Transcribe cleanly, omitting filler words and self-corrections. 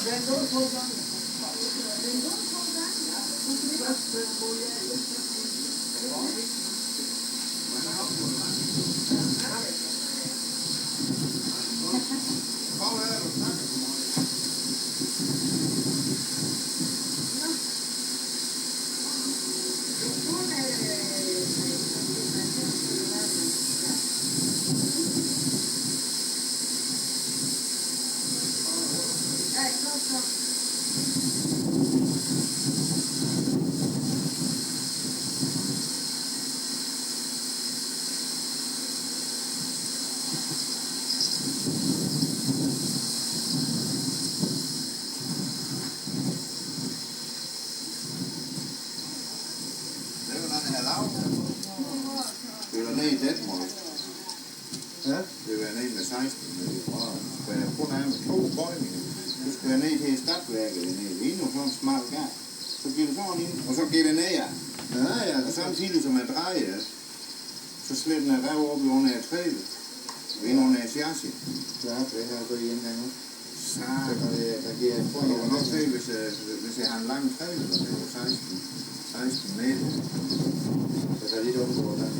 Det var ned i Detmold. Ja? Det var ned med 16 for jeg kun er med 2 bøjninger. Så skal jeg ned til stadværket ned. Ind og sådan en smal gang. Så giver du sådan ind, og så giver det ned, ja. Ja, og samtidig som jeg drejer, så slet den rev op under træet. Og ind under chassis. Ja, det her går igen her nu. Så der giver jeg prøve. Jeg kan nok se, hvis jeg har en lang træet, der er 16 meter. Så der er lidt område der.